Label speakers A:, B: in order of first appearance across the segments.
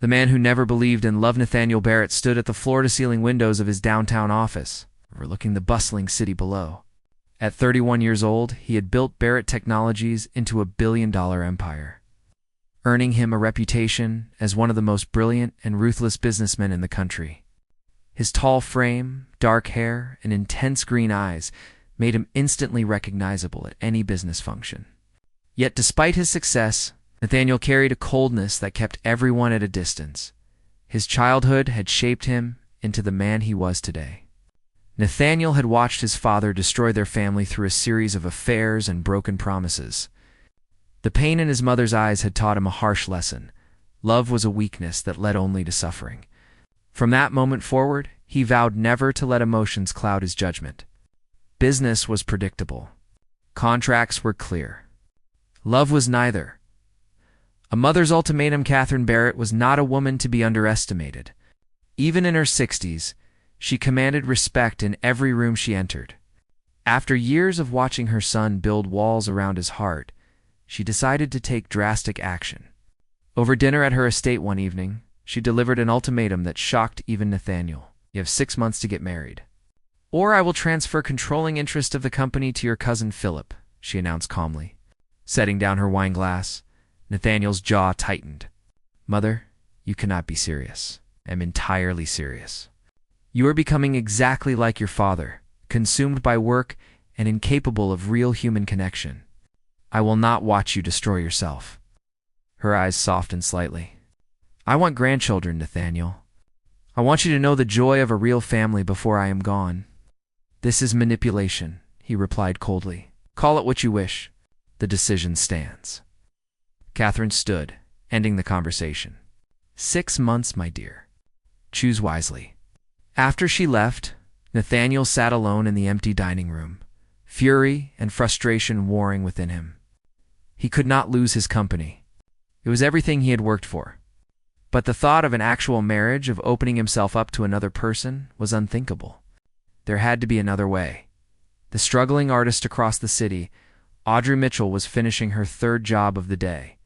A: The man who never believed in love, Nathaniel Barrett, stood at the floor-to-ceiling windows of his downtown office, overlooking the bustling city below. At 31 years old, he had built Barrett Technologies into a billion-dollar empire, earning him a reputation as one of the most brilliant and ruthless businessmen in the country. His tall frame, dark hair, and intense green eyes made him instantly recognizable at any business function. Yet despite his success, Nathaniel carried a coldness that kept everyone at a distance. His childhood had shaped him into the man he was today. Nathaniel had watched his father destroy their family through a series of affairs and broken promises. The pain in his mother's eyes had taught him a harsh lesson. Love was a weakness that led only to suffering. From that moment forward, he vowed never to let emotions cloud his judgment. Business was predictable. Contracts were clear. Love was neither. A mother's ultimatum, Catherine Barrett was not a woman to be underestimated. Even in her 60s, she commanded respect in every room she entered. After years of watching her son build walls around his heart, she decided to take drastic action. Over dinner at her estate one evening, she delivered an ultimatum that shocked even Nathaniel. You have 6 months to get married. Or I will transfer controlling interest of the company to your cousin Philip, she announced calmly. Setting down her wine glass, Nathaniel's jaw tightened. Mother, you cannot be serious. I am entirely serious. You are becoming exactly like your father, consumed by work and incapable of real human connection. I will not watch you destroy yourself. Her eyes softened slightly. I want grandchildren, Nathaniel. I want you to know the joy of a real family before I am gone. This is manipulation, he replied coldly. Call it what you wish. The decision stands. Catherine stood, ending the conversation. 6 months, my dear. Choose wisely. After she left, Nathaniel sat alone in the empty dining room, fury and frustration warring within him. He could not lose his company. It was everything he had worked for. But the thought of an actual marriage, of opening himself up to another person, was unthinkable. There had to be another way. The struggling artist across the city, Audrey Mitchell, was finishing her 3rd job of the day.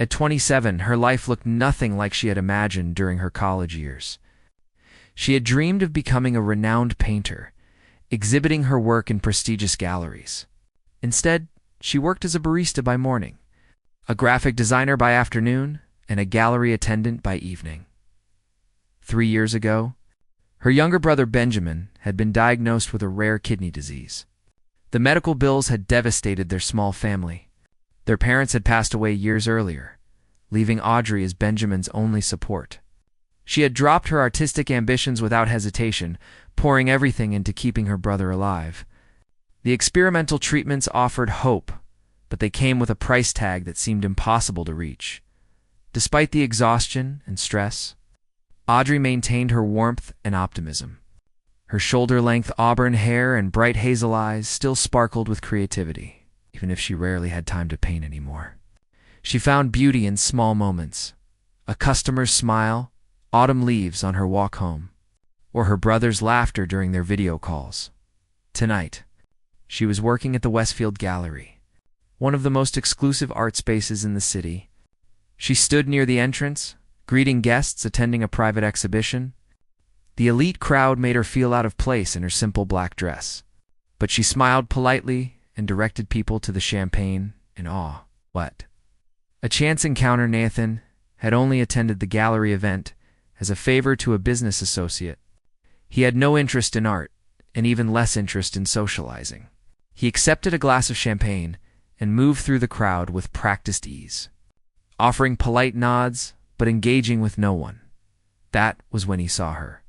A: At 27, her life looked nothing like she had imagined during her college years. She had dreamed of becoming a renowned painter, exhibiting her work in prestigious galleries. Instead, she worked as a barista by morning, a graphic designer by afternoon, and a gallery attendant by evening. 3 years ago, her younger brother Benjamin had been diagnosed with a rare kidney disease. The medical bills had devastated their small family. Their parents had passed away years earlier, leaving Audrey as Benjamin's only support. She had dropped her artistic ambitions without hesitation, pouring everything into keeping her brother alive. The experimental treatments offered hope, but they came with a price tag that seemed impossible to reach. Despite the exhaustion and stress, Audrey maintained her warmth and optimism. Her shoulder-length auburn hair and bright hazel eyes still sparkled with creativity, even if she rarely had time to paint anymore. She found beauty in small moments: a customer's smile, autumn leaves on her walk home, or her brother's laughter during their video calls. Tonight, she was working at the Westfield Gallery, one of the most exclusive art spaces in the city. She stood near the entrance, greeting guests attending a private exhibition. The elite crowd made her feel out of place in her simple black dress, but she smiled politely and directed people to the champagne in awe. What? A chance encounter. Nathan had only attended the gallery event as a favor to a business associate. He had no interest in art, and even less interest in socializing. He accepted a glass of champagne and moved through the crowd with practiced ease, offering polite nods but engaging with no one. That was when he saw her.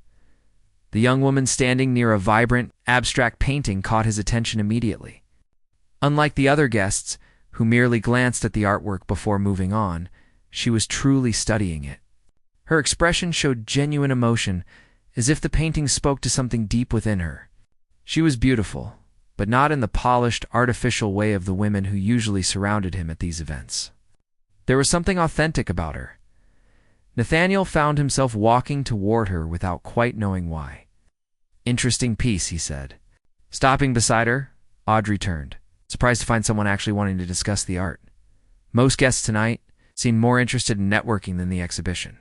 A: The young woman standing near a vibrant, abstract painting caught his attention immediately. Unlike the other guests, who merely glanced at the artwork before moving on, she was truly studying it. Her expression showed genuine emotion, as if the painting spoke to something deep within her. She was beautiful, but not in the polished, artificial way of the women who usually surrounded him at these events. There was something authentic about her. Nathaniel found himself walking toward her without quite knowing why. Interesting piece, he said. Stopping beside her, Audrey turned, surprised to find someone actually wanting to discuss the art. Most guests tonight seemed more interested in networking than the exhibition.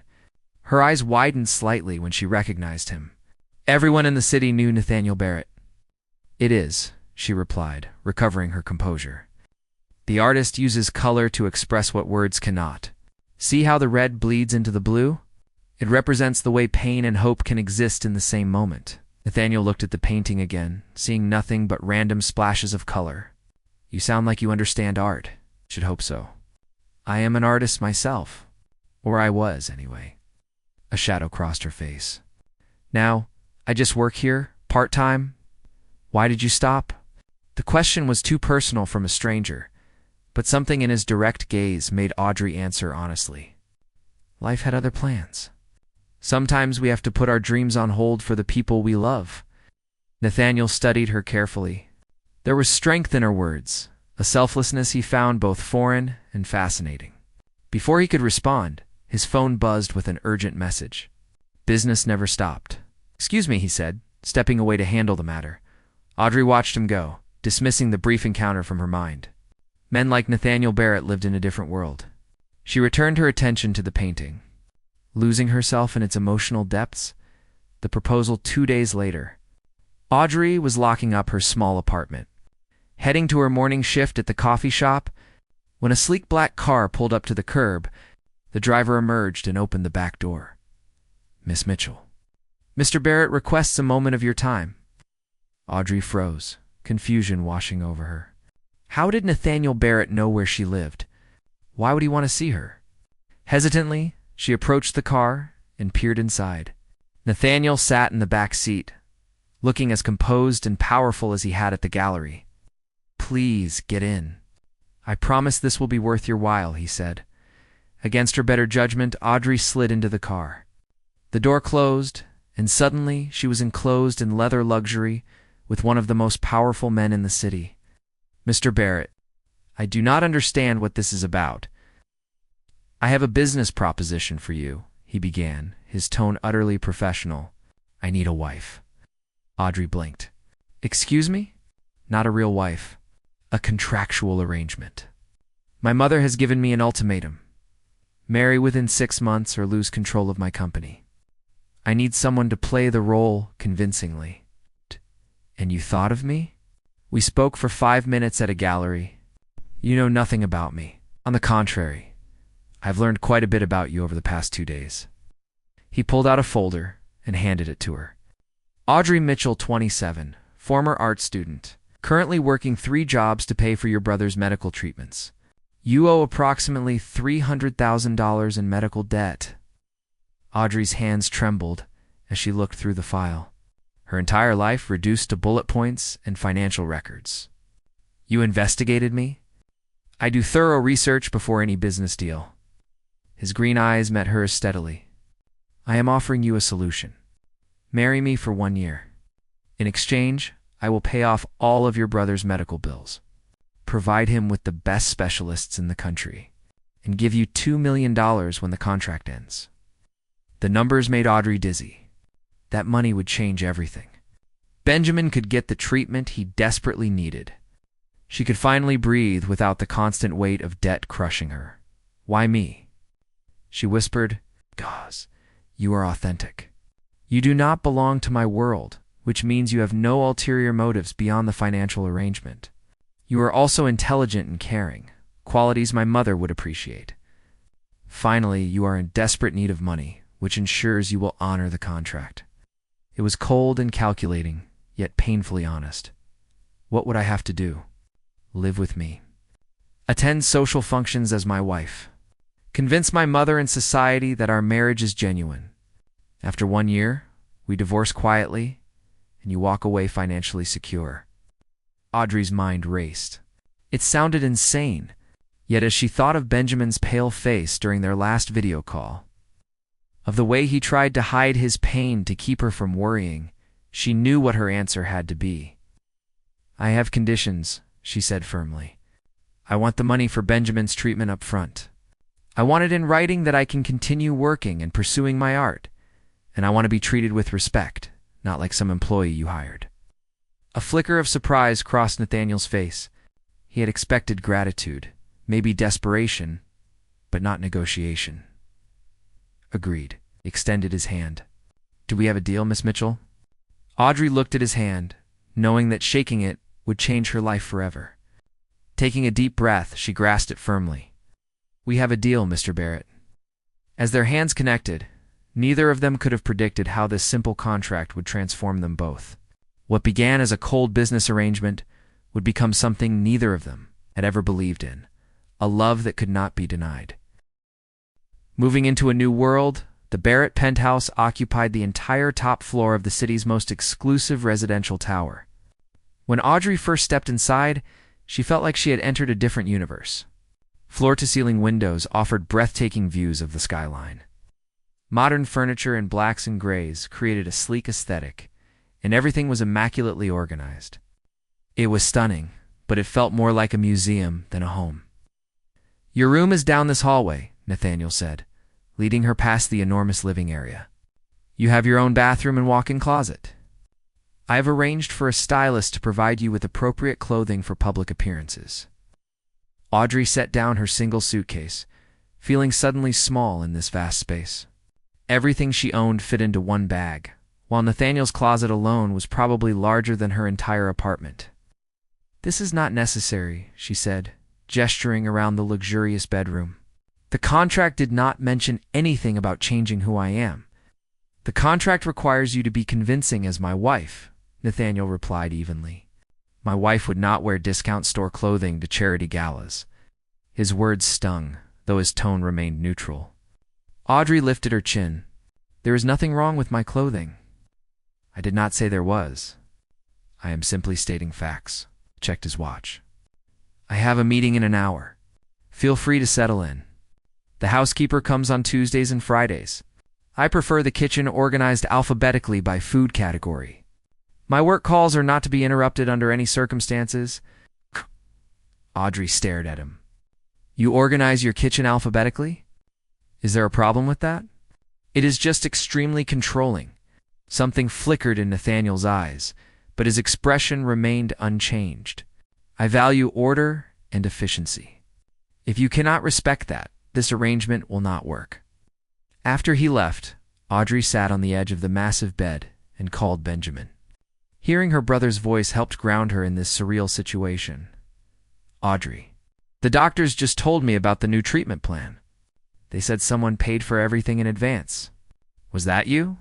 A: Her eyes widened slightly when she recognized him. Everyone in the city knew Nathaniel Barrett. "It is," she replied, recovering her composure. "The artist uses color to express what words cannot. See how the red bleeds into the blue? It represents the way pain and hope can exist in the same moment." Nathaniel looked at the painting again, seeing nothing but random splashes of color. "You sound like you understand art." "Should hope so. I am an artist myself. Or I was, anyway." A shadow crossed her face. "Now, I just work here, part-time. Why did you stop?" The question was too personal from a stranger, but something in his direct gaze made Audrey answer honestly. "Life had other plans. Sometimes we have to put our dreams on hold for the people we love." Nathaniel studied her carefully. There was strength in her words, a selflessness he found both foreign and fascinating. Before he could respond, his phone buzzed with an urgent message. Business never stopped. "Excuse me," he said, stepping away to handle the matter. Audrey watched him go, dismissing the brief encounter from her mind. Men like Nathaniel Barrett lived in a different world. She returned her attention to the painting. Losing herself in its emotional depths, the proposal 2 days later. Audrey was locking up her small apartment, heading to her morning shift at the coffee shop, when a sleek black car pulled up to the curb. The driver emerged and opened the back door. "Miss Mitchell. Mr. Barrett requests a moment of your time." Audrey froze, confusion washing over her. How did Nathaniel Barrett know where she lived? Why would he want to see her? Hesitantly, she approached the car and peered inside. Nathaniel sat in the back seat, looking as composed and powerful as he had at the gallery. "Please, get in. I promise this will be worth your while," he said. Against her better judgment, Audrey slid into the car. The door closed, and suddenly she was enclosed in leather luxury with one of the most powerful men in the city. "Mr. Barrett, I do not understand what this is about. I have a business proposition for you," he began, his tone utterly professional. "I need a wife." Audrey blinked. "Excuse me? Not a real wife. A contractual arrangement. My mother has given me an ultimatum. Marry within 6 months or lose control of my company. I need someone to play the role convincingly." "And you thought of me?" "We spoke for 5 minutes at a gallery. You know nothing about me. On the contrary, I've learned quite a bit about you over the past 2 days." He pulled out a folder and handed it to her. "Audrey Mitchell, 27, former art student, currently working 3 jobs to pay for your brother's medical treatments. You owe approximately $300,000 in medical debt." Audrey's hands trembled as she looked through the file. Her entire life reduced to bullet points and financial records. "You investigated me? I do thorough research before any business deal." His green eyes met hers steadily. "I am offering you a solution. Marry me for 1 year. In exchange, I will pay off all of your brother's medical bills, provide him with the best specialists in the country, and give you $2 million when the contract ends." The numbers made Audrey dizzy. That money would change everything. Benjamin could get the treatment he desperately needed. She could finally breathe without the constant weight of debt crushing her. "Why me?" She whispered, "Because you are authentic. You do not belong to my world, which means you have no ulterior motives beyond the financial arrangement. You are also intelligent and caring, qualities my mother would appreciate. Finally, you are in desperate need of money, which ensures you will honor the contract." It was cold and calculating, yet painfully honest. What would I have to do? Live with me. Attend social functions as my wife. Convince my mother and society that our marriage is genuine. After 1 year, we divorce quietly, and you walk away financially secure. Audrey's mind raced. It sounded insane, yet as she thought of Benjamin's pale face during their last video call, of the way he tried to hide his pain to keep her from worrying, she knew what her answer had to be. "I have conditions," she said firmly. "I want the money for Benjamin's treatment up front. I want it in writing that I can continue working and pursuing my art, and I want to be treated with respect, not like some employee you hired." A flicker of surprise crossed Nathaniel's face. He had expected gratitude, maybe desperation, but not negotiation. "Agreed." extended his hand. "Do we have a deal, Miss Mitchell?" Audrey looked at his hand, knowing that shaking it would change her life forever. Taking a deep breath, she grasped it firmly. "We have a deal, Mr. Barrett." As their hands connected, neither of them could have predicted how this simple contract would transform them both. What began as a cold business arrangement would become something neither of them had ever believed in, a love that could not be denied. Moving into a new world, the Barrett penthouse occupied the entire top floor of the city's most exclusive residential tower. When Audrey first stepped inside, she felt like she had entered a different universe. Floor-to-ceiling windows offered breathtaking views of the skyline. Modern furniture in blacks and grays created a sleek aesthetic, and everything was immaculately organized. It was stunning, but it felt more like a museum than a home. "Your room is down this hallway," Nathaniel said, leading her past the enormous living area. "You have your own bathroom and walk-in closet. I have arranged for a stylist to provide you with appropriate clothing for public appearances." Audrey set down her single suitcase, feeling suddenly small in this vast space. Everything she owned fit into one bag, while Nathaniel's closet alone was probably larger than her entire apartment. "This is not necessary," she said, gesturing around the luxurious bedroom. "The contract did not mention anything about changing who I am." "The contract requires you to be convincing as my wife," Nathaniel replied evenly. "My wife would not wear discount store clothing to charity galas." His words stung, though his tone remained neutral. Audrey lifted her chin. "There is nothing wrong with my clothing." "I did not say there was. I am simply stating facts." Checked his watch. "I have a meeting in an hour. Feel free to settle in. The housekeeper comes on Tuesdays and Fridays. I prefer the kitchen organized alphabetically by food category. My work calls are not to be interrupted under any circumstances." Audrey stared at him. "You organize your kitchen alphabetically? Is there a problem with that?" "It is just extremely controlling." Something flickered in Nathaniel's eyes, but his expression remained unchanged. "I value order and efficiency. If you cannot respect that, this arrangement will not work." After he left, Audrey sat on the edge of the massive bed and called Benjamin. Hearing her brother's voice helped ground her in this surreal situation. "Audrey, the doctors just told me about the new treatment plan. They said someone paid for everything in advance. Was that you?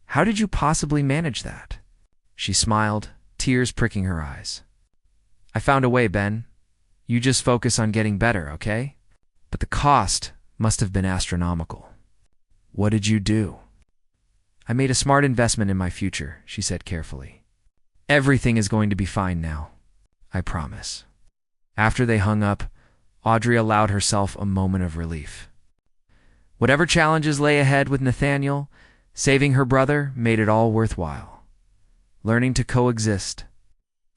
A: How did you possibly manage that?" She smiled, tears pricking her eyes. "I found a way, Ben. You just focus on getting better, okay? But the cost must have been astronomical." "What did you do?" "I made a smart investment in my future," she said carefully. "Everything is going to be fine now. I promise." After they hung up, Audrey allowed herself a moment of relief. Whatever challenges lay ahead with Nathaniel, saving her brother made it all worthwhile. Learning to coexist.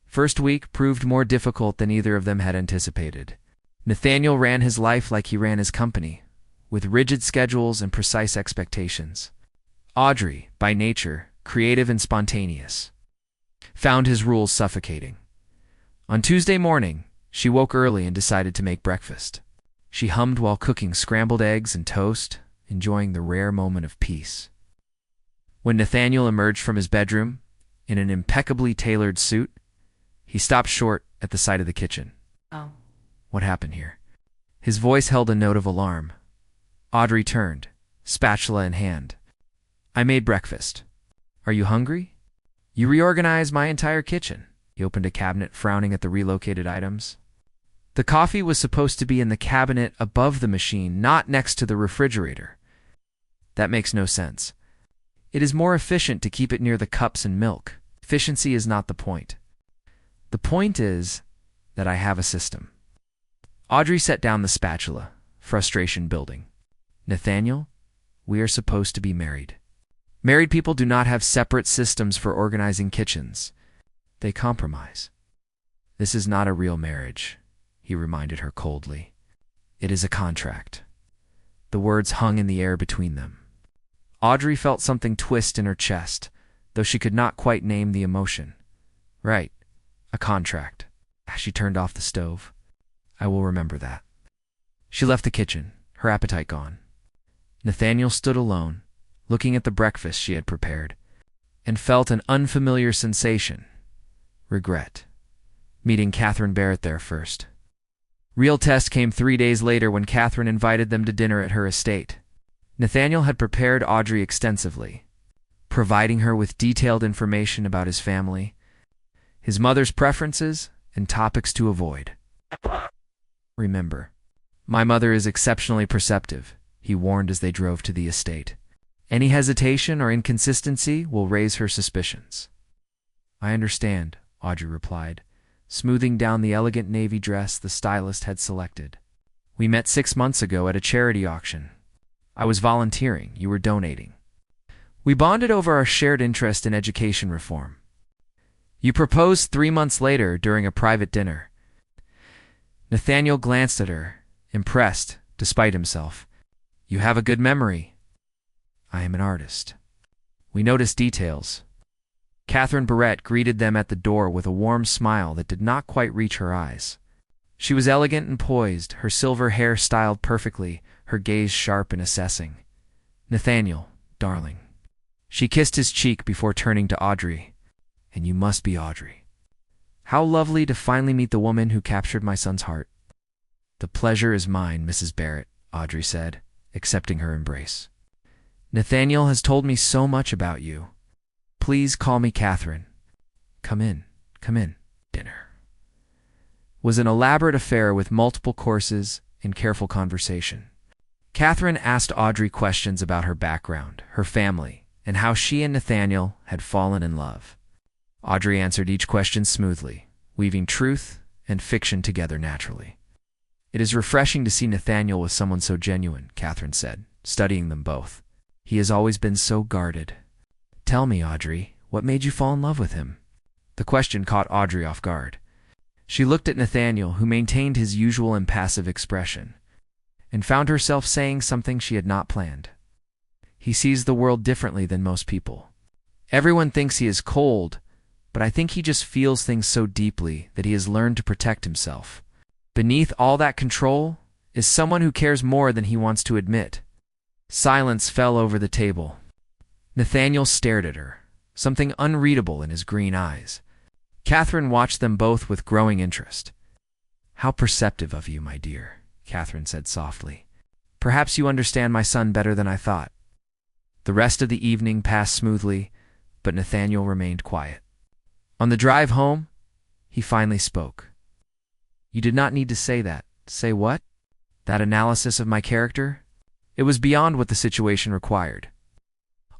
A: First week proved more difficult than either of them had anticipated. Nathaniel ran his life like he ran his company, with rigid schedules and precise expectations. Audrey, by nature, creative and spontaneous, found his rules suffocating. On Tuesday morning, she woke early and decided to make breakfast. She hummed while cooking scrambled eggs and toast, enjoying the rare moment of peace. When Nathaniel emerged from his bedroom, in an impeccably tailored suit, he stopped short at the sight of the kitchen.
B: "Oh,
A: "What happened here?" His voice held a note of alarm. Audrey turned, spatula in hand. "I made breakfast. Are you hungry?" "You reorganized my entire kitchen." He opened a cabinet, frowning at the relocated items. The coffee was supposed to be in the cabinet above the machine, not next to the refrigerator. That makes no sense. It is more efficient to keep it near the cups and milk. Efficiency is not the point. The point is that I have a system. Audrey set down the spatula, frustration building. "Nathaniel, we are supposed to be married. Married people do not have separate systems for organizing kitchens. They compromise." "This is not a real marriage," he reminded her coldly. "It is a contract." The words hung in the air between them. Audrey felt something twist in her chest, though she could not quite name the emotion. "Right, a contract." She turned off the stove. "I will remember that." She left the kitchen, her appetite gone. Nathaniel stood alone, looking at the breakfast she had prepared, and felt an unfamiliar sensation: regret. Meeting Catherine Barrett there first. Real test came 3 days later when Catherine invited them to dinner at her estate. Nathaniel had prepared Audrey extensively, providing her with detailed information about his family, his mother's preferences, and topics to avoid. Remember, my mother is exceptionally perceptive, he warned as they drove to the estate. Any hesitation or inconsistency will raise her suspicions. I understand, Audrey replied, smoothing down the elegant navy dress the stylist had selected. We met 6 months ago at a charity auction. I was volunteering, you were donating. We bonded over our shared interest in education reform. You proposed 3 months later during a private dinner. Nathaniel glanced at her, impressed, despite himself. You have a good memory. I am an artist. We noticed details. Catherine Barrett greeted them at the door with a warm smile that did not quite reach her eyes. She was elegant and poised, her silver hair styled perfectly, her gaze sharp and assessing. Nathaniel, darling. She kissed his cheek before turning to Audrey. And you must be Audrey. How lovely to finally meet the woman who captured my son's heart. The pleasure is mine, Mrs. Barrett, Audrey said, accepting her embrace. Nathaniel has told me so much about you. Please call me Catherine. Come in. Dinner was an elaborate affair with multiple courses and careful conversation. Catherine asked Audrey questions about her background, her family, and how she and Nathaniel had fallen in love. Audrey answered each question smoothly, weaving truth and fiction together naturally. It is refreshing to see Nathaniel with someone so genuine, Catherine said, studying them both. He has always been so guarded. Tell me, Audrey, what made you fall in love with him? The question caught Audrey off guard. She looked at Nathaniel, who maintained his usual impassive expression, and found herself saying something she had not planned. He sees the world differently than most people. Everyone thinks he is cold, but I think he just feels things so deeply that he has learned to protect himself. Beneath all that control is someone who cares more than he wants to admit. Silence fell over the table. Nathaniel stared at her, something unreadable in his green eyes. Catherine watched them both with growing interest. How perceptive of you, my dear, Catherine said softly. Perhaps you understand my son better than I thought. The rest of the evening passed smoothly, but Nathaniel remained quiet. On the drive home, he finally spoke. You did not need to say that. Say what? That analysis of my character? It was beyond what the situation required.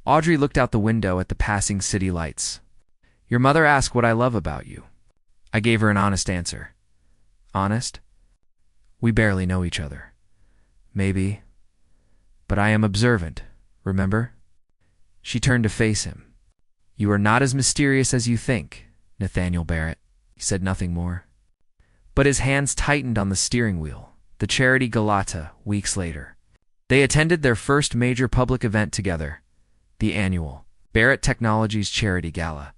A: Audrey looked out the window at the passing city lights. Your mother asked what I love about you. I gave her an honest answer. Honest? We barely know each other. Maybe. But I am observant, remember? She turned to face him. You are not as mysterious as you think, Nathaniel Barrett. He said nothing more. But his hands tightened on the steering wheel. The charity Galata, weeks later. They attended their first major public event together, the annual Barrett Technologies Charity Gala.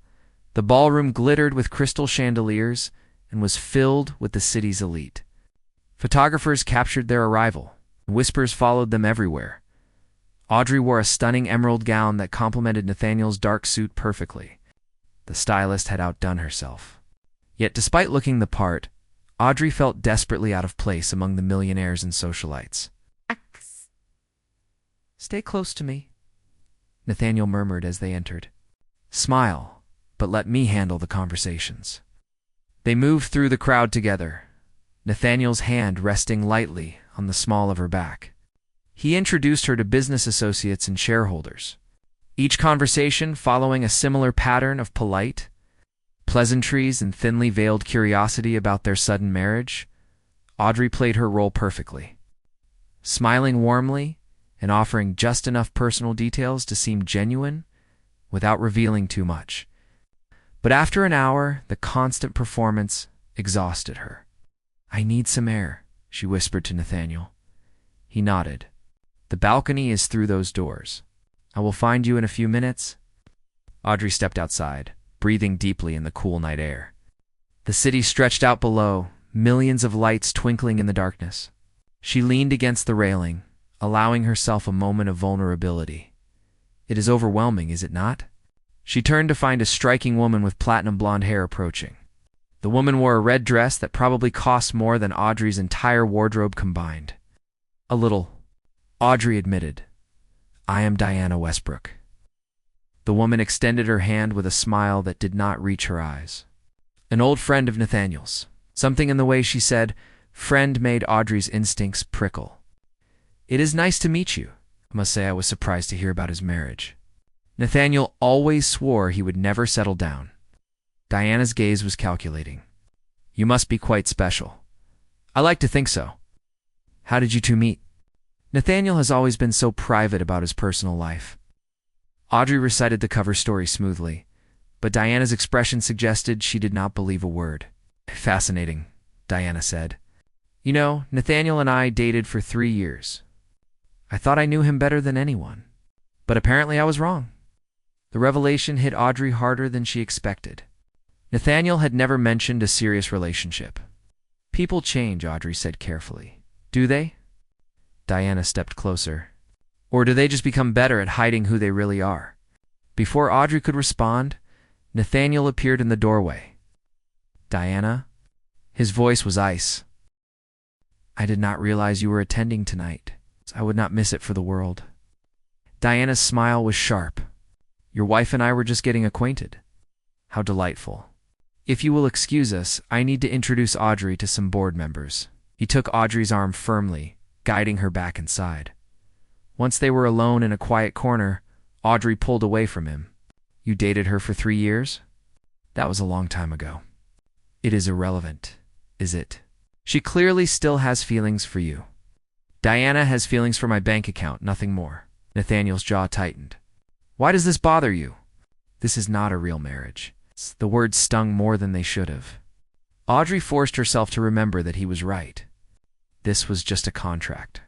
A: The ballroom glittered with crystal chandeliers and was filled with the city's elite. Photographers captured their arrival. Whispers followed them everywhere. Audrey wore a stunning emerald gown that complemented Nathaniel's dark suit perfectly. The stylist had outdone herself. Yet despite looking the part, Audrey felt desperately out of place among the millionaires and socialites. Stay close to me, Nathaniel murmured as they entered. Smile, but let me handle the conversations. They moved through the crowd together, Nathaniel's hand resting lightly on the small of her back. He introduced her to business associates and shareholders, each conversation following a similar pattern of polite pleasantries and thinly veiled curiosity about their sudden marriage. Audrey played her role perfectly, smiling warmly and offering just enough personal details to seem genuine without revealing too much. But after an hour, the constant performance exhausted her. I need some air, she whispered to Nathaniel. He nodded. The balcony is through those doors. I will find you in a few minutes. Audrey stepped outside, breathing deeply in the cool night air. The city stretched out below, millions of lights twinkling in the darkness. She leaned against the railing, allowing herself a moment of vulnerability. It is overwhelming, is it not? She turned to find a striking woman with platinum blonde hair approaching. The woman wore a red dress that probably cost more than Audrey's entire wardrobe combined. A little, Audrey admitted. I am Diana Westbrook. The woman extended her hand with a smile that did not reach her eyes. An old friend of Nathaniel's. Something in the way she said friend made Audrey's instincts prickle. It is nice to meet you. I must say I was surprised to hear about his marriage. Nathaniel always swore he would never settle down. Diana's gaze was calculating. You must be quite special. I like to think so. How did you two meet? Nathaniel has always been so private about his personal life. Audrey recited the cover story smoothly, but Diana's expression suggested she did not believe a word. Fascinating, Diana said. You know, Nathaniel and I dated for 3 years. I thought I knew him better than anyone, but apparently I was wrong. The revelation hit Audrey harder than she expected. Nathaniel had never mentioned a serious relationship. People change, Audrey said carefully. Do they? Diana stepped closer. Or do they just become better at hiding who they really are? Before Audrey could respond, Nathaniel appeared in the doorway. Diana? His voice was ice. I did not realize you were attending tonight. I would not miss it for the world. Diana's smile was sharp. Your wife and I were just getting acquainted. How delightful. If you will excuse us, I need to introduce Audrey to some board members. He took Audrey's arm firmly, guiding her back inside. Once they were alone in a quiet corner, Audrey pulled away from him. You dated her for 3 years? That was a long time ago. It is irrelevant, is it? She clearly still has feelings for you. Diana has feelings for my bank account, nothing more. Nathaniel's jaw tightened. Why does this bother you? This is not a real marriage. The words stung more than they should have. Audrey forced herself to remember that he was right. This was just a contract.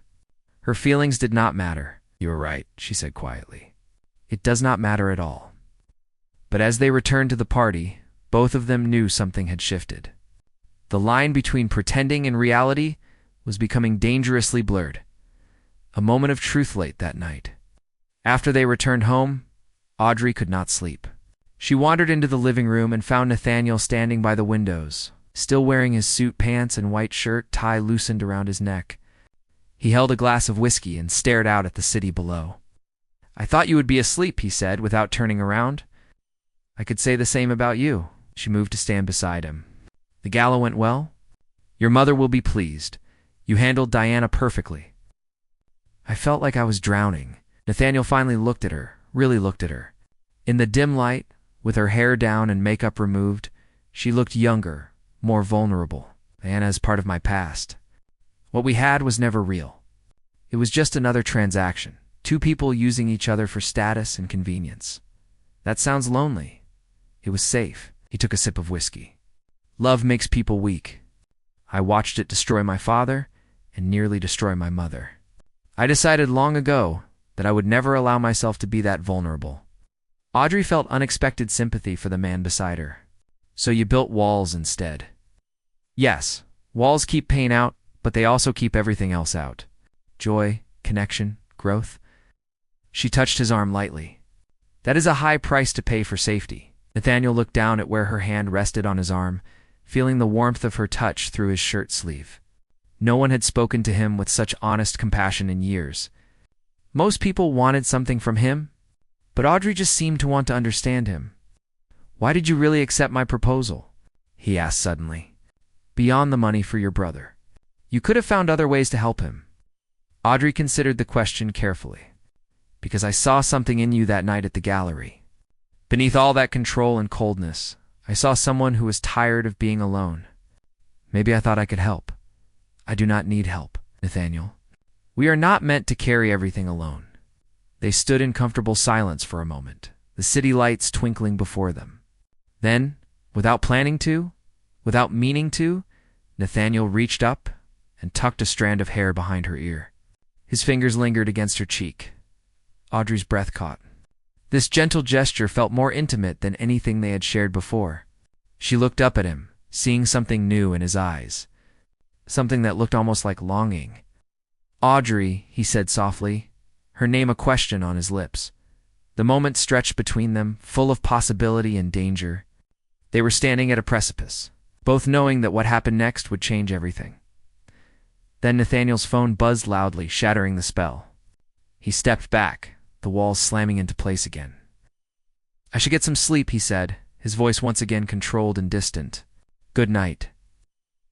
A: Her feelings did not matter. You are right, she said quietly. It does not matter at all. But as they returned to the party, both of them knew something had shifted. The line between pretending and reality was becoming dangerously blurred. A moment of truth late that night. After they returned home, Audrey could not sleep. She wandered into the living room and found Nathaniel standing by the windows, still wearing his suit pants and white shirt, tie loosened around his neck. He held a glass of whiskey and stared out at the city below. I thought you would be asleep, he said, without turning around. I could say the same about you. She moved to stand beside him. The gala went well? Your mother will be pleased. You handled Diana perfectly. I felt like I was drowning. Nathaniel finally looked at her, really looked at her. In the dim light, with her hair down and makeup removed, she looked younger, more vulnerable. Diana is part of my past. What we had was never real. It was just another transaction. 2 people using each other for status and convenience. That sounds lonely. It was safe. He took a sip of whiskey. Love makes people weak. I watched it destroy my father and nearly destroy my mother. I decided long ago that I would never allow myself to be that vulnerable. Audrey felt unexpected sympathy for the man beside her. So you built walls instead. Yes, walls keep pain out, but they also keep everything else out. Joy, connection, growth. She touched his arm lightly. That is a high price to pay for safety. Nathaniel looked down at where her hand rested on his arm, feeling the warmth of her touch through his shirt sleeve. No one had spoken to him with such honest compassion in years. Most people wanted something from him, but Audrey just seemed to want to understand him. Why did you really accept my proposal? He asked suddenly. Beyond the money for your brother. You could have found other ways to help him. Audrey considered the question carefully. Because I saw something in you that night at the gallery. Beneath all that control and coldness, I saw someone who was tired of being alone. Maybe I thought I could help. I do not need help, Nathaniel. We are not meant to carry everything alone. They stood in comfortable silence for a moment, the city lights twinkling before them. Then, without planning to, without meaning to, Nathaniel reached up and tucked a strand of hair behind her ear. His fingers lingered against her cheek. Audrey's breath caught. This gentle gesture felt more intimate than anything they had shared before. She looked up at him, seeing something new in his eyes. Something that looked almost like longing. Audrey, he said softly, her name a question on his lips. The moment stretched between them, full of possibility and danger. They were standing at a precipice, both knowing that what happened next would change everything. Then Nathaniel's phone buzzed loudly, shattering the spell. He stepped back, the walls slamming into place again. "I should get some sleep," he said, his voice once again controlled and distant. "Good night."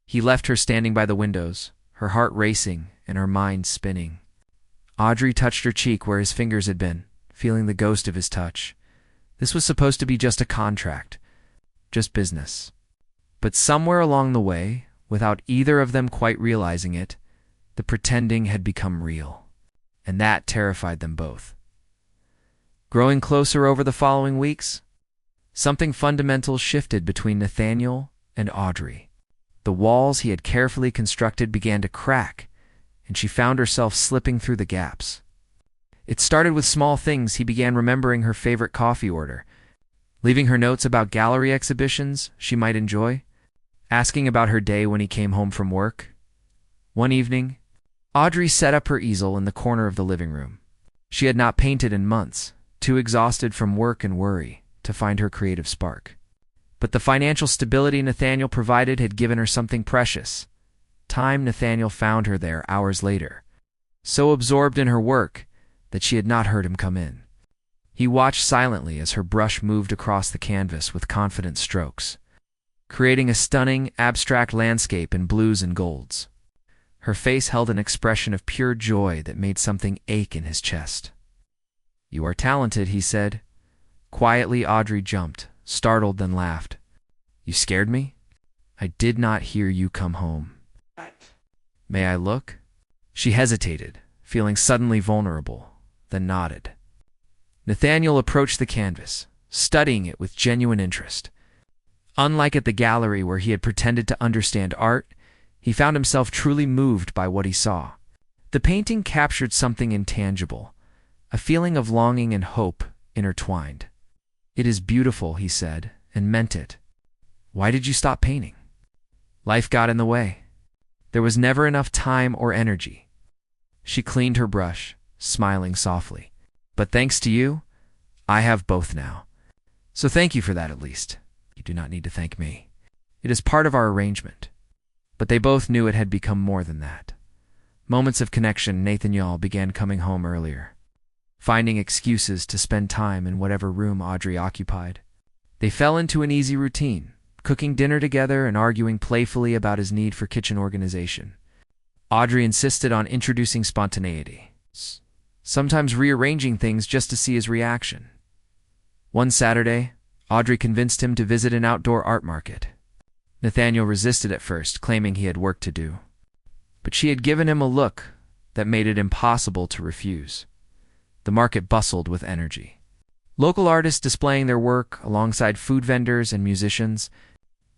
A: He left her standing by the windows, her heart racing and her mind spinning. Audrey touched her cheek where his fingers had been, feeling the ghost of his touch. This was supposed to be just a contract, just business. But somewhere along the way, without either of them quite realizing it, the pretending had become real, and that terrified them both. Growing closer over the following weeks, something fundamental shifted between Nathaniel and Audrey. The walls he had carefully constructed began to crack, and she found herself slipping through the gaps. It started with small things. He began remembering her favorite coffee order, leaving her notes about gallery exhibitions she might enjoy, asking about her day when he came home from work. One evening, Audrey set up her easel in the corner of the living room. She had not painted in months, too exhausted from work and worry to find her creative spark. But the financial stability Nathaniel provided had given her something precious. Time. Nathaniel found her there hours later, so absorbed in her work that she had not heard him come in. He watched silently as her brush moved across the canvas with confident strokes, creating a stunning, abstract landscape in blues and golds. Her face held an expression of pure joy that made something ache in his chest. "You are talented," he said. Quietly, Audrey jumped, startled, then laughed. "You scared me? I did not hear you come home." "May I look?" She hesitated, feeling suddenly vulnerable, then nodded. Nathaniel approached the canvas, studying it with genuine interest. Unlike at the gallery where he had pretended to understand art, he found himself truly moved by what he saw. The painting captured something intangible, a feeling of longing and hope intertwined. "It is beautiful," he said, and meant it. "Why did you stop painting?" "Life got in the way. There was never enough time or energy." She cleaned her brush, smiling softly. "But thanks to you, I have both now. So thank you for that at least. You do not need to thank me. It is part of our arrangement." But they both knew it had become more than that. Moments of connection. Nathaniel began coming home earlier, finding excuses to spend time in whatever room Audrey occupied. They fell into an easy routine, cooking dinner together and arguing playfully about his need for kitchen organization. Audrey insisted on introducing spontaneity, sometimes rearranging things just to see his reaction. One Saturday, Audrey convinced him to visit an outdoor art market. Nathaniel resisted at first, claiming he had work to do. But she had given him a look that made it impossible to refuse. The market bustled with energy. Local artists displaying their work alongside food vendors and musicians.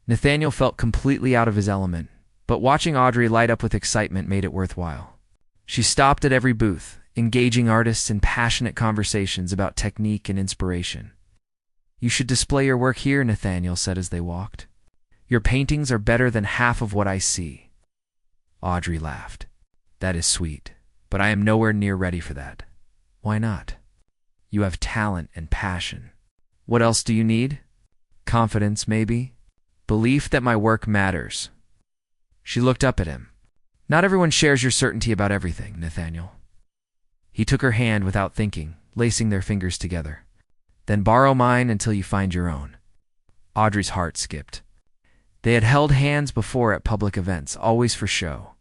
A: Nathaniel felt completely out of his element, but watching Audrey light up with excitement made it worthwhile. She stopped at every booth, engaging artists in passionate conversations about technique and inspiration. "You should display your work here," Nathaniel said as they walked. "Your paintings are better than half of what I see." Audrey laughed. "That is sweet, but I am nowhere near ready for that." "Why not?" "You have talent and passion. What else do you need?" "Confidence, maybe. Belief that my work matters." She looked up at him. "Not everyone shares your certainty about everything, Nathaniel." He took her hand without thinking, lacing their fingers together. "Then borrow mine until you find your own." Audrey's heart skipped. They had held hands before at public events, always for show.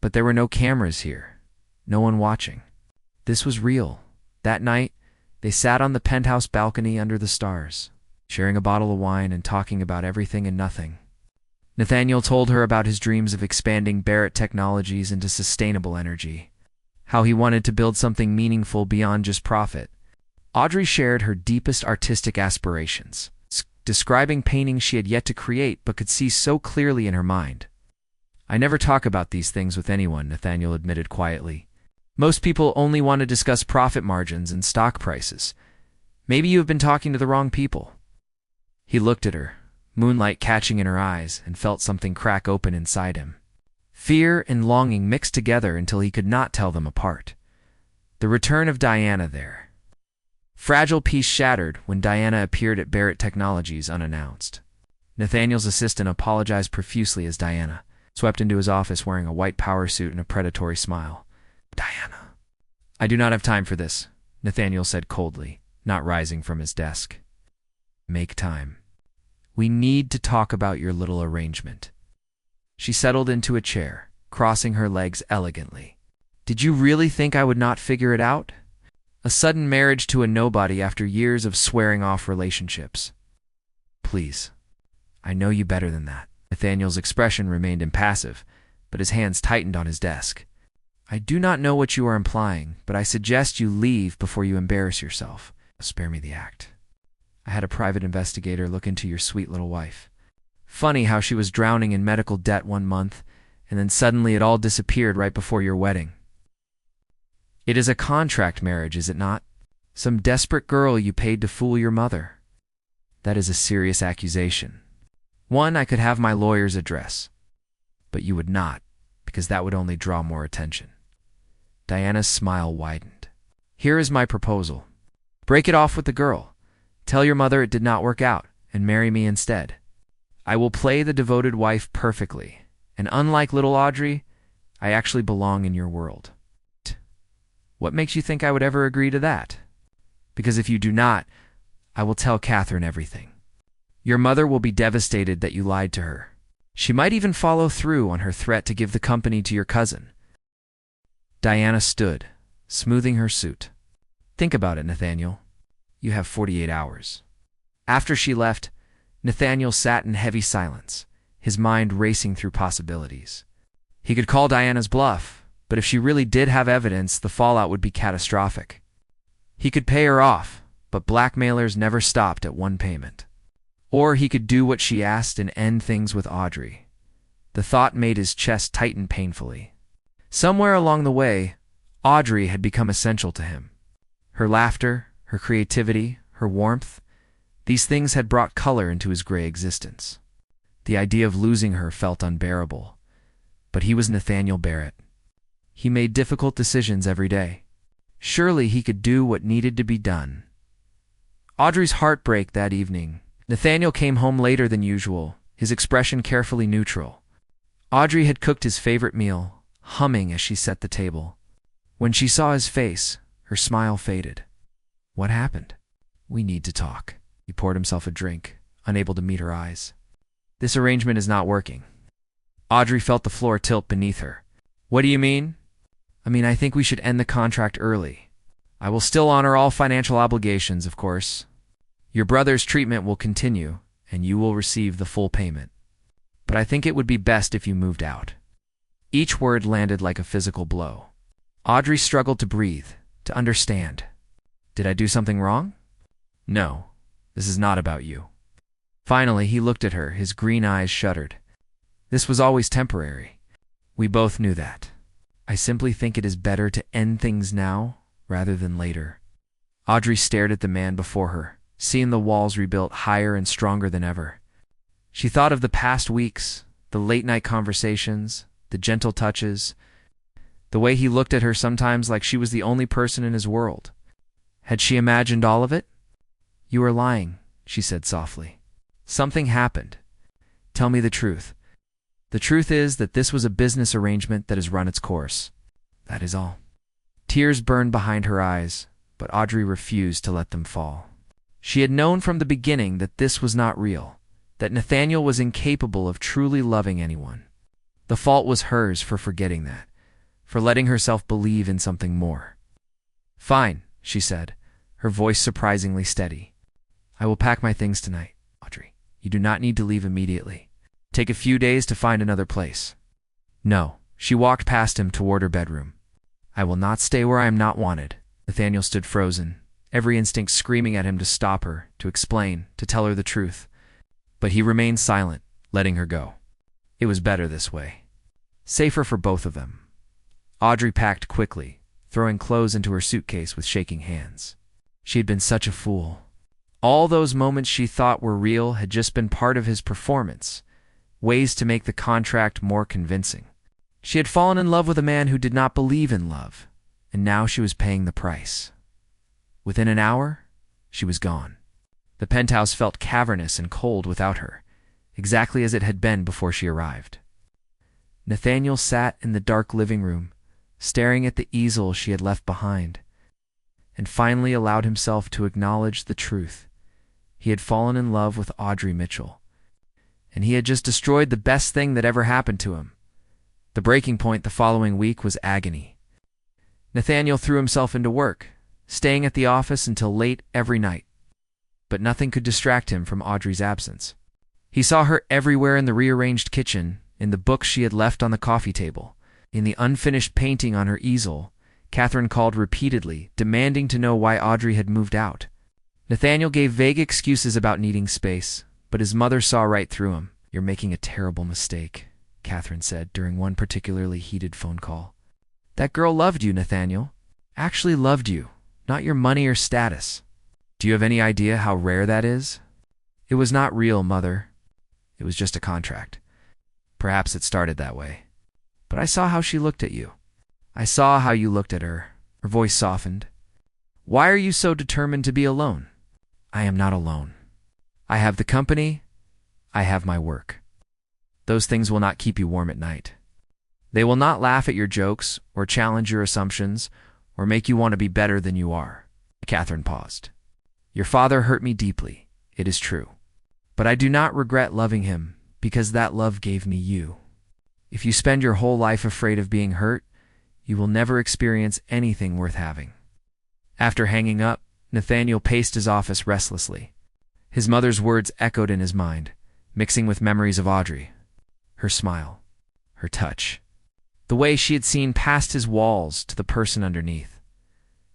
A: But there were no cameras here, no one watching. This was real. That night, they sat on the penthouse balcony under the stars, sharing a bottle of wine and talking about everything and nothing. Nathaniel told her about his dreams of expanding Barrett Technologies into sustainable energy, how he wanted to build something meaningful beyond just profit. Audrey shared her deepest artistic aspirations, describing paintings she had yet to create but could see so clearly in her mind. "I never talk about these things with anyone," Nathaniel admitted quietly. "Most people only want to discuss profit margins and stock prices. Maybe you have been talking to the wrong people." He looked at her, moonlight catching in her eyes, and felt something crack open inside him. Fear and longing mixed together until he could not tell them apart. The return of Diana there. Fragile peace shattered when Diana appeared at Barrett Technologies unannounced. Nathaniel's assistant apologized profusely as Diana swept into his office wearing a white power suit and a predatory smile. "Diana." "I do not have time for this," Nathaniel said coldly, not rising from his desk. "Make time. We need to talk about your little arrangement." She settled into a chair, crossing her legs elegantly. "Did you really think I would not figure it out? A sudden marriage to a nobody after years of swearing off relationships. Please, I know you better than that." Nathaniel's expression remained impassive, but his hands tightened on his desk. "I do not know what you are implying, but I suggest you leave before you embarrass yourself. Spare me the act. I had a private investigator look into your sweet little wife. Funny how she was drowning in medical debt one month, and then suddenly it all disappeared right before your wedding. It is a contract marriage, is it not? Some desperate girl you paid to fool your mother. That is a serious accusation. One I could have my lawyers address. But you would not, because that would only draw more attention." Diana's smile widened. "Here is my proposal. Break it off with the girl. Tell your mother it did not work out, and marry me instead. I will play the devoted wife perfectly, and unlike little Audrey, I actually belong in your world. What makes you think I would ever agree to that? Because if you do not, I will tell Catherine everything. Your mother will be devastated that you lied to her. She might even follow through on her threat to give the company to your cousin." Diana stood, smoothing her suit. "Think about it, Nathaniel. You have 48 hours. After she left, Nathaniel sat in heavy silence, his mind racing through possibilities. He could call Diana's bluff, but if she really did have evidence, the fallout would be catastrophic. He could pay her off, but blackmailers never stopped at one payment. Or he could do what she asked and end things with Audrey. The thought made his chest tighten painfully. Somewhere along the way, Audrey had become essential to him. Her laughter, her creativity, her warmth, these things had brought color into his gray existence. The idea of losing her felt unbearable. But he was Nathaniel Barrett. He made difficult decisions every day. Surely he could do what needed to be done. Audrey's heartbreak that evening. Nathaniel came home later than usual, his expression carefully neutral. Audrey had cooked his favorite meal, humming as she set the table. When she saw his face, her smile faded. "What happened?" "We need to talk." He poured himself a drink, unable to meet her eyes. "This arrangement is not working." Audrey felt the floor tilt beneath her. "What do you mean?" I think we should end the contract early. I will still honor all financial obligations, of course. Your brother's treatment will continue, and you will receive the full payment. But I think it would be best if you moved out." Each word landed like a physical blow. Audrey struggled to breathe, to understand. "Did I do something wrong?" "No, this is not about you." Finally, he looked at her, his green eyes shuddered. "This was always temporary. We both knew that. I simply think it is better to end things now rather than later." Audrey stared at the man before her, seeing the walls rebuilt higher and stronger than ever. She thought of the past weeks, the late-night conversations, the gentle touches, the way he looked at her sometimes like she was the only person in his world. Had she imagined all of it? "You are lying," she said softly. "Something happened. Tell me the truth." "The truth is that this was a business arrangement that has run its course. That is all." Tears burned behind her eyes, but Audrey refused to let them fall. She had known from the beginning that this was not real, that Nathaniel was incapable of truly loving anyone. The fault was hers for forgetting that, for letting herself believe in something more. "Fine," she said, her voice surprisingly steady. "I will pack my things tonight, Audrey. You do not need to leave immediately. Take a few days to find another place." "No." She walked past him toward her bedroom. "I will not stay where I am not wanted." Nathaniel stood frozen, every instinct screaming at him to stop her, to explain, to tell her the truth. But he remained silent, letting her go. It was better this way. Safer for both of them. Audrey packed quickly, throwing clothes into her suitcase with shaking hands. She had been such a fool. All those moments she thought were real had just been part of his performance, ways to make the contract more convincing. She had fallen in love with a man who did not believe in love, and now she was paying the price. Within an hour, She was gone. The penthouse felt cavernous and cold without her, exactly as it had been before she arrived. Nathaniel sat in the dark living room, staring at the easel she had left behind, and finally allowed himself to acknowledge the truth. He had fallen in love with Audrey Mitchell, and he had just destroyed the best thing that ever happened to him. The breaking point the following week was agony. Nathaniel threw himself into work, staying at the office until late every night. But nothing could distract him from Audrey's absence. He saw her everywhere, in the rearranged kitchen, in the books she had left on the coffee table, in the unfinished painting on her easel. Catherine called repeatedly, demanding to know why Audrey had moved out. Nathaniel gave vague excuses about needing space, but his mother saw right through him. "You're making a terrible mistake," Catherine said during one particularly heated phone call. "That girl loved you, Nathaniel. Actually loved you, not your money or status. Do you have any idea how rare that is? It was not real, Mother. It was just a contract. Perhaps it started that way. But I saw how she looked at you. I saw how you looked at her." Her voice softened. "Why are you so determined to be alone?" "I am not alone. I have the company. I have my work. Those things will not keep you warm at night. They will not laugh at your jokes or challenge your assumptions or make you want to be better than you are." Catherine paused. "Your father hurt me deeply, it is true. But I do not regret loving him, because that love gave me you. If you spend your whole life afraid of being hurt, you will never experience anything worth having." After hanging up, Nathaniel paced his office restlessly. His mother's words echoed in his mind, mixing with memories of Audrey. Her smile, her touch, the way she had seen past his walls to the person underneath.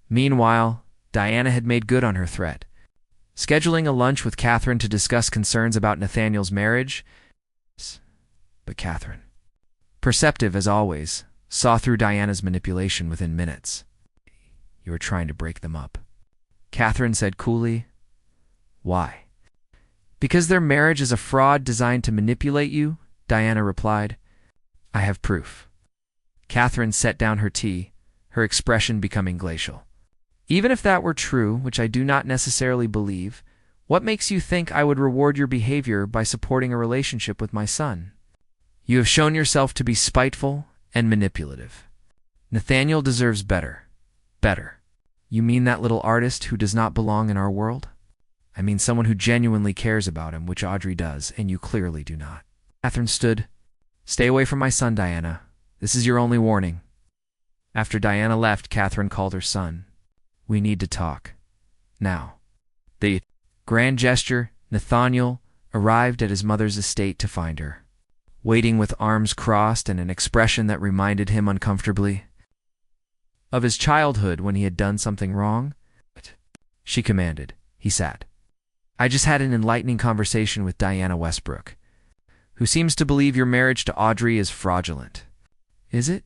A: Meanwhile, Diana had made good on her threat, scheduling a lunch with Catherine to discuss concerns about Nathaniel's marriage. But Catherine, perceptive as always, saw through Diana's manipulation within minutes. "You were trying to break them up," Catherine said coolly. "Why?" "Because their marriage is a fraud designed to manipulate you," Diana replied. "I have proof." Catherine set down her tea, her expression becoming glacial. "Even if that were true, which I do not necessarily believe, what makes you think I would reward your behavior by supporting a relationship with my son? You have shown yourself to be spiteful and manipulative. Nathaniel deserves better. Better. You mean that little artist who does not belong in our world?" "I mean someone who genuinely cares about him, which Audrey does, and you clearly do not." Catherine stood. "Stay away from my son, Diana. This is your only warning." After Diana left, Catherine called her son. "We need to talk. Now." The grand gesture, Nathaniel arrived at his mother's estate to find her, waiting with arms crossed and an expression that reminded him uncomfortably of his childhood when he had done something wrong. She commanded. He sat. "I just had an enlightening conversation with Diana Westbrook, who seems to believe your marriage to Audrey is fraudulent." "Is it?"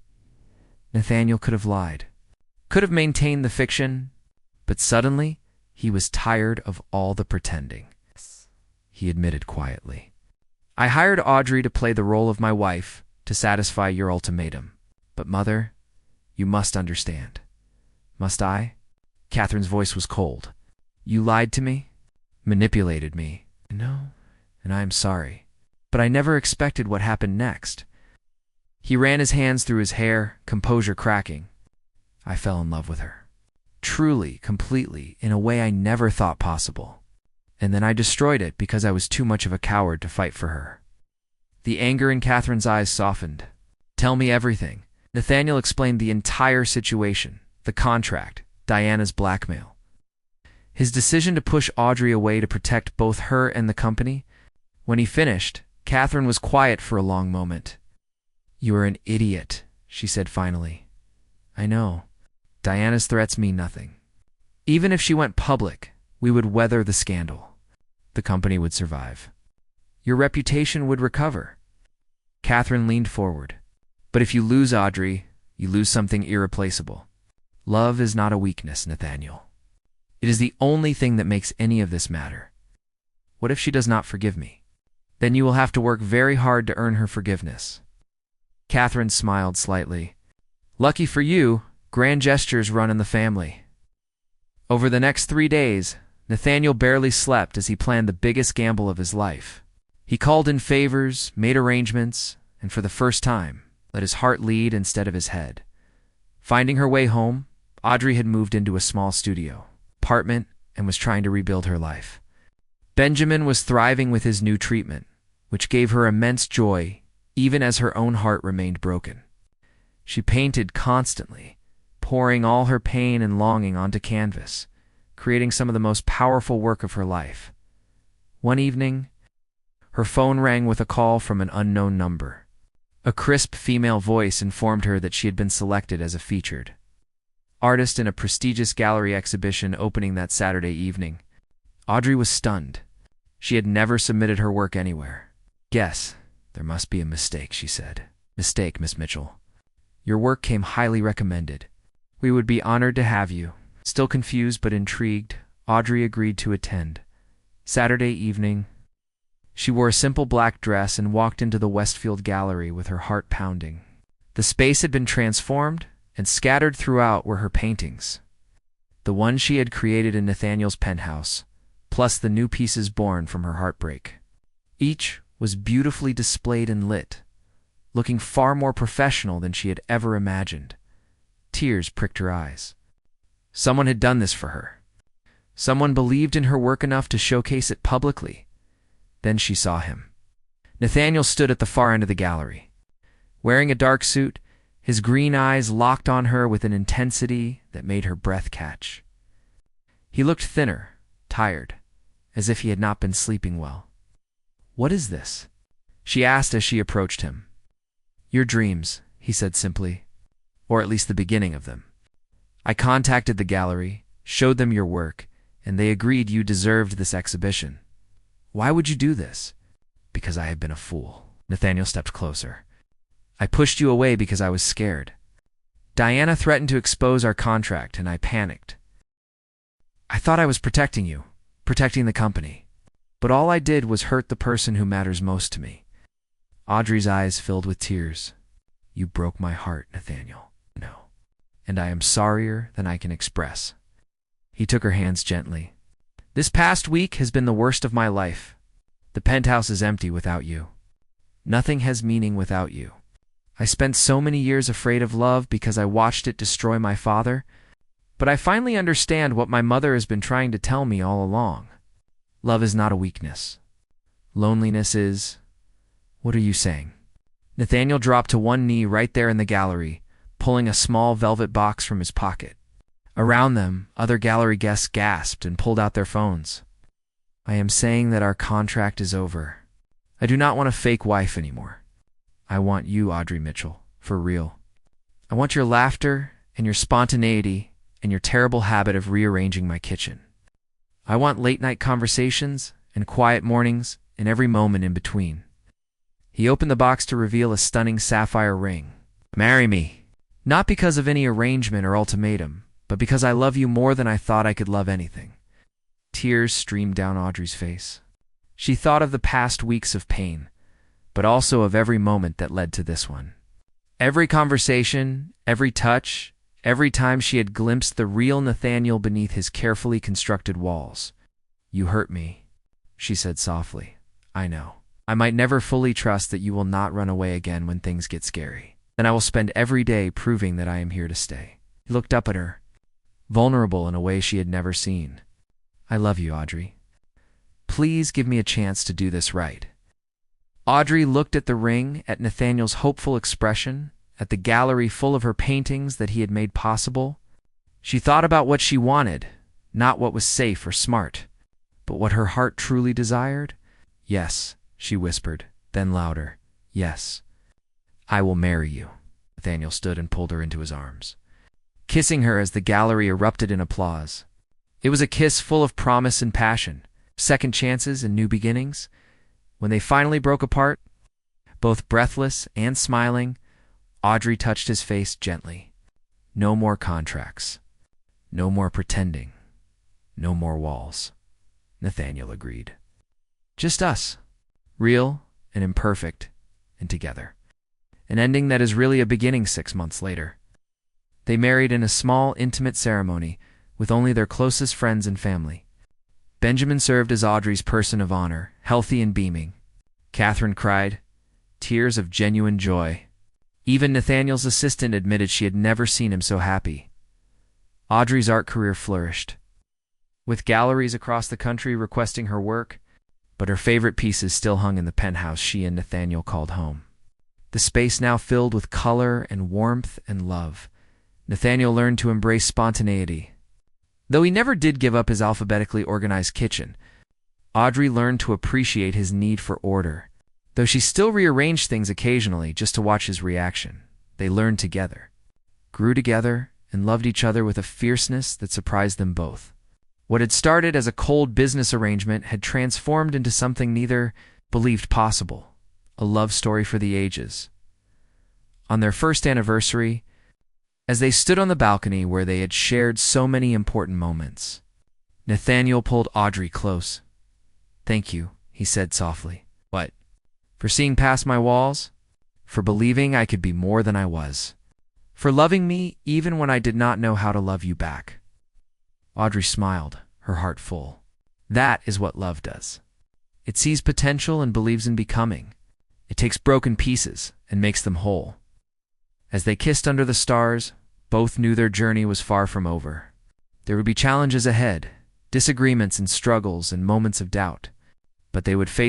A: Nathaniel could have lied, could have maintained the fiction, but suddenly he was tired of all the pretending. He admitted quietly. "I hired Audrey to play the role of my wife to satisfy your ultimatum. But, Mother, you must understand." "Must I?" Catherine's voice was cold. "You lied to me, manipulated me." "No, and I am sorry. But I never expected what happened next." He ran his hands through his hair, composure cracking. "I fell in love with her. Truly, completely, in a way I never thought possible. And then I destroyed it because I was too much of a coward to fight for her." The anger in Catherine's eyes softened. "Tell me everything." Nathaniel explained the entire situation, the contract, Diana's blackmail, his decision to push Audrey away to protect both her and the company. When he finished, Catherine was quiet for a long moment. "You are an idiot," she said finally. "I know. Diana's threats mean nothing. Even if she went public, we would weather the scandal. The company would survive. Your reputation would recover." Catherine leaned forward. "But if you lose Audrey, you lose something irreplaceable. Love is not a weakness, Nathaniel. It is the only thing that makes any of this matter. What if she does not forgive me? Then you will have to work very hard to earn her forgiveness." Catherine smiled slightly. "Lucky for you, grand gestures run in the family." Over the next 3 days, Nathaniel barely slept as he planned the biggest gamble of his life. He called in favors, made arrangements, and for the first time, let his heart lead instead of his head. Finding her way home, Audrey had moved into a small studio apartment and was trying to rebuild her life. Benjamin was thriving with his new treatment, which gave her immense joy even as her own heart remained broken. She painted constantly, pouring all her pain and longing onto canvas, creating some of the most powerful work of her life. One evening, her phone rang with a call from an unknown number. A crisp female voice informed her that she had been selected as a featured artist in a prestigious gallery exhibition opening that Saturday evening. Audrey was stunned. She had never submitted her work anywhere. "Guess, there must be a mistake," she said. "Mistake, Miss Mitchell. Your work came highly recommended. We would be honored to have you." Still confused but intrigued, Audrey agreed to attend. Saturday evening, she wore a simple black dress and walked into the Westfield Gallery with her heart pounding. The space had been transformed, and scattered throughout were her paintings. The ones she had created in Nathaniel's penthouse, plus the new pieces born from her heartbreak. Each was beautifully displayed and lit, looking far more professional than she had ever imagined. Tears pricked her eyes. Someone had done this for her. Someone believed in her work enough to showcase it publicly. Then she saw him. Nathaniel stood at the far end of the gallery. Wearing a dark suit, his green eyes locked on her with an intensity that made her breath catch. He looked thinner, tired, as if he had not been sleeping well. "What is this?" she asked as she approached him. "Your dreams," he said simply, "or at least the beginning of them. I contacted the gallery, showed them your work, and they agreed you deserved this exhibition. Why would you do this?" "Because I have been a fool." Nathaniel stepped closer. "I pushed you away because I was scared. Diana threatened to expose our contract, and I panicked. I thought I was protecting you, protecting the company. But all I did was hurt the person who matters most to me." Audrey's eyes filled with tears. "You broke my heart, Nathaniel. No. And I am sorrier than I can express." He took her hands gently. "This past week has been the worst of my life. The penthouse is empty without you. Nothing has meaning without you. I spent so many years afraid of love because I watched it destroy my father, but I finally understand what my mother has been trying to tell me all along. Love is not a weakness. Loneliness is—" "What are you saying?" Nathaniel dropped to one knee right there in the gallery, pulling a small velvet box from his pocket. Around them, other gallery guests gasped and pulled out their phones. "I am saying that our contract is over. I do not want a fake wife anymore. I want you, Audrey Mitchell, for real. I want your laughter and your spontaneity and your terrible habit of rearranging my kitchen. I want late-night conversations and quiet mornings and every moment in between." He opened the box to reveal a stunning sapphire ring. "Marry me. Not because of any arrangement or ultimatum, but because I love you more than I thought I could love anything." Tears streamed down Audrey's face. She thought of the past weeks of pain, but also of every moment that led to this one. Every conversation, every touch, every time she had glimpsed the real Nathaniel beneath his carefully constructed walls. "You hurt me," she said softly. "I know. I might never fully trust that you will not run away again when things get scary. Then I will spend every day proving that I am here to stay." He looked up at her, vulnerable in a way she had never seen. "I love you, Audrey. Please give me a chance to do this right." Audrey looked at the ring, at Nathaniel's hopeful expression, at the gallery full of her paintings that he had made possible. She thought about what she wanted, not what was safe or smart, but what her heart truly desired. "Yes," she whispered, then louder. "Yes, I will marry you." Nathaniel stood and pulled her into his arms, kissing her as the gallery erupted in applause. It was a kiss full of promise and passion, second chances and new beginnings. When they finally broke apart, both breathless and smiling, Audrey touched his face gently. "No more contracts. No more pretending. No more walls," Nathaniel agreed. "Just us, real and imperfect, and together." An ending that is really a beginning 6 months later. They married in a small, intimate ceremony with only their closest friends and family. Benjamin served as Audrey's person of honor, healthy and beaming. Catherine cried, tears of genuine joy. Even Nathaniel's assistant admitted she had never seen him so happy. Audrey's art career flourished, with galleries across the country requesting her work, but her favorite pieces still hung in the penthouse she and Nathaniel called home. The space now filled with color and warmth and love. Nathaniel learned to embrace spontaneity. Though he never did give up his alphabetically organized kitchen, Audrey learned to appreciate his need for order. Though she still rearranged things occasionally just to watch his reaction, they learned together, grew together, and loved each other with a fierceness that surprised them both. What had started as a cold business arrangement had transformed into something neither believed possible, a love story for the ages. On their first anniversary, as they stood on the balcony where they had shared so many important moments, Nathaniel pulled Audrey close. "Thank you," he said softly. "What? For seeing past my walls? For believing I could be more than I was? For loving me even when I did not know how to love you back?" Audrey smiled, her heart full. That is what love does. It sees potential and believes in becoming. It takes broken pieces and makes them whole. As they kissed under the stars, both knew their journey was far from over. There would be challenges ahead, disagreements and struggles and moments of doubt, but they would face